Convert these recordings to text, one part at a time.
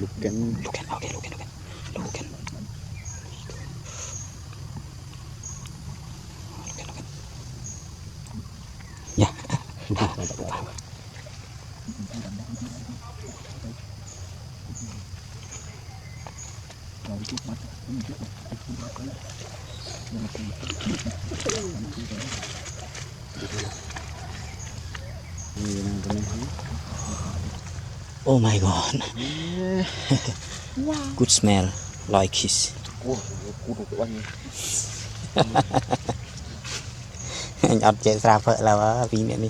Luken. Luken, okay, Luken. Luken. Ya. Oh my god. Good smell like his. Anh ọt chạy ra vợ là vì mẹ đi.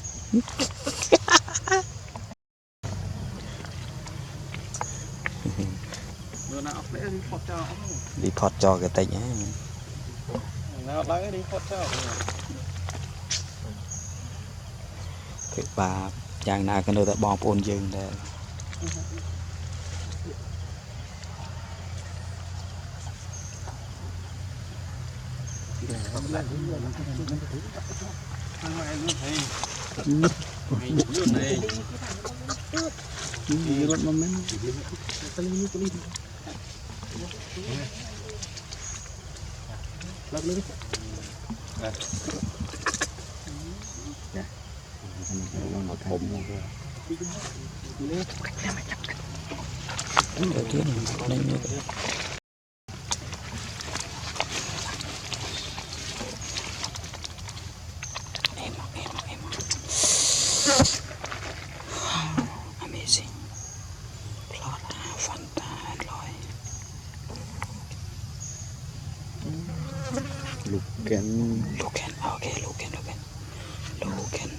Đi phọt cho cái tay nhá. Cái bà chàng nào cái nơi ta bom ôn dương đây. Đầu tiên lên như vậy. Amazing. Plot Fanta and Loy. Luken. Luken, okay, Luken. Luken.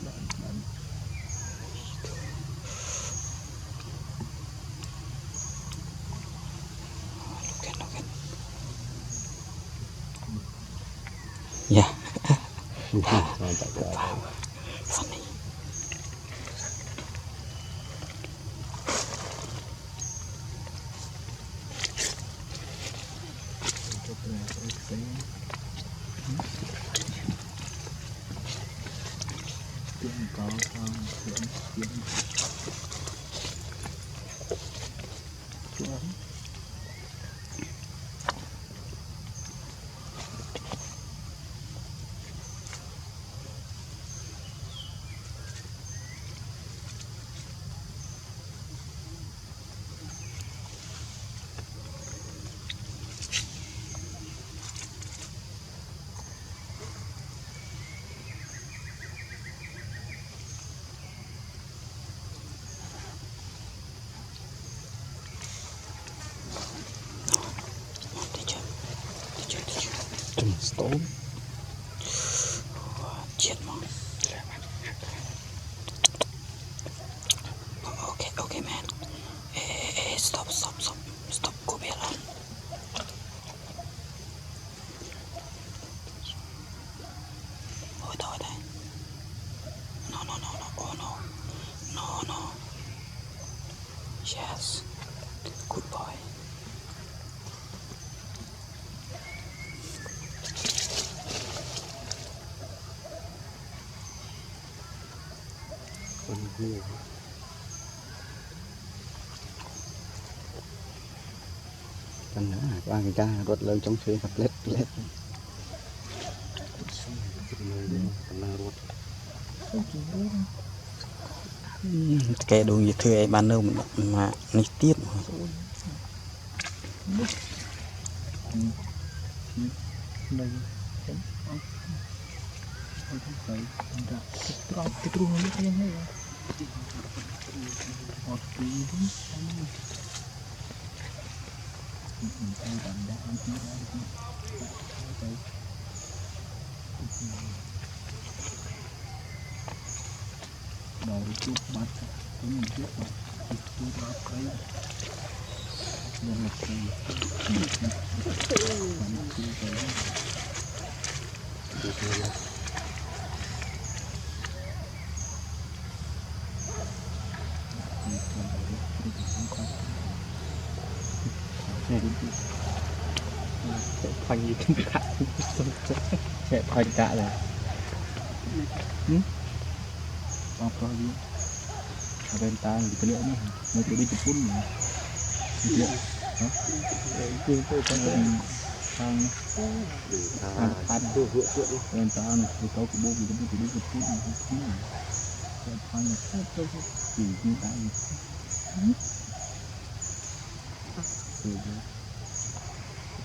Yeah. Funny. Stone. Chết mà. Okay, man. Hey, stop. Go be alone. Ôi thôi. No. Oh no. Yes. Good boy. Cần nữa qua người ta rốt lớn trong xuyên thật lết. Cái đồ như thưa em ban đâu mà ní tiết mà. Đầu chút bắt cũng chút bắt chút bắt cái đây là cái phanh gì cũng khác sẽ phanh cả rồi apa lagi ada yang tahan gitu lihat nih mau jadi kepun nih คือตัวทางอัดดูเดินตามคือเขาขบวนจะพูดถึงพูดที่แต่ทางแค่ตัวสี่ที่ตาย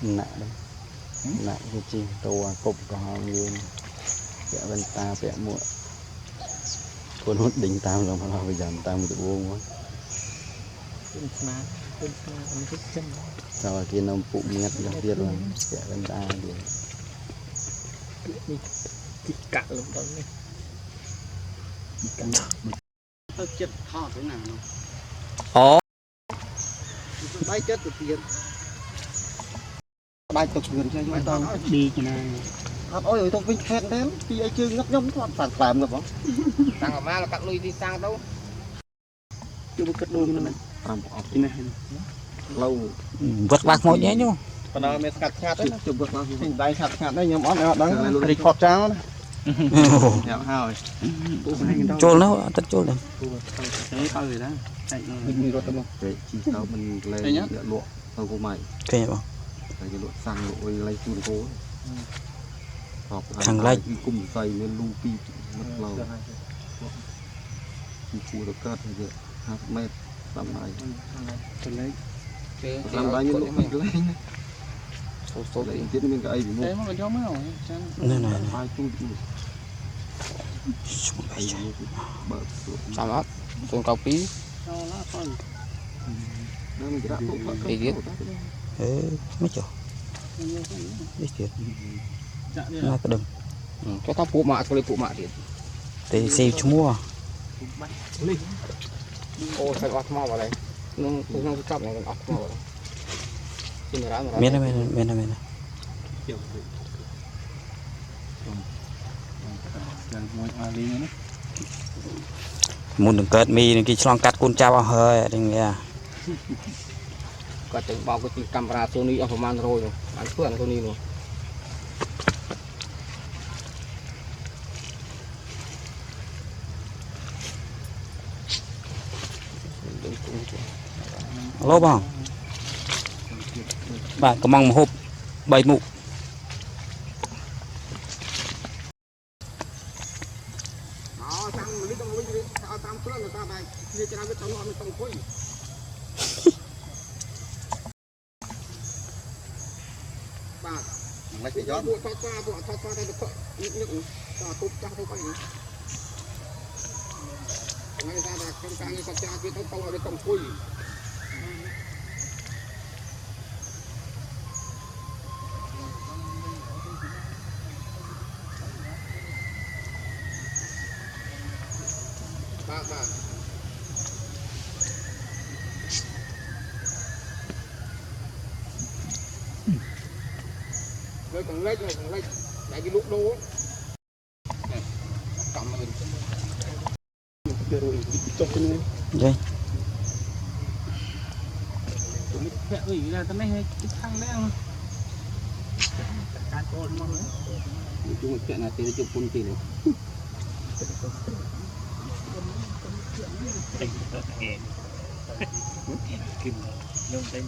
nặng đấy nặng cái chiตัวcục của họ như vẽ bên ta vẽ muộn con hút đỉnh tam rồi mà bây giờ tam một buông quá sau kia nó phụ nhặt ra kia rồi vẽ bên ta thì cạn lắm đó tôi chết thọ thế nào Ồ bay chết từ tiền bay tục vườn cho chúng ta đi cho nên ôi tôi vinh khen đến khi ấy chưa ngấp nhấm thoát phản phàm rồi bóng tăng ở ma là cắt lui đi sang đâu chưa có cất đôi nữa phàm ọp cái này lâu vượt bạc một nhé nhung còn đâu mẹ cắt chặt đấy chụp vượt vào hình bay chặt chặt đấy nhóm ớt này đó thì khọt trắng đó hào trôn nó tất trôn lên đấy tao rồi đó mình có tâm không chỉ tao mình lên địa lụa tao của mày kệ không cái lụa sang lụa lấy chun cố họp thằng lấy cùng dày nên lu pi mất lâu khu được cất rồi 2 mét làm này làm bao nhiêu lúc mình lấy số đấy tiết mình cái gì đấy mà cho mấy rồi này này hai chung sao đó tôi cầu phí mấy chỗ biết chuyện nó có đừng cho tao phụ mạ tôi phụ mạ thì thì siêu chú mua ô phải ọt mau vào đây nó cặp này còn ọt mau vào đây xin ra mà miền này muốn đừng cất mi đừng kia xong cắt con trao hơi đừng nghe có chừng bao cái camera Sony ở man rồi bán phượng Sony rồi lốp không bạn có mong một hộp 3 mụ mấy cái gió buộc thoa đây được những cục cha thôi coi ngay ra là con cha như con cha kia tao ở đây trồng khui ba rồi còn lệch lại cái lúc đố cầm lên vậy mẹ ủy là tao mấy cái thằng đấy không cá con mong đấy chung chuyện là tiền chụp phun tiền kim nhông tên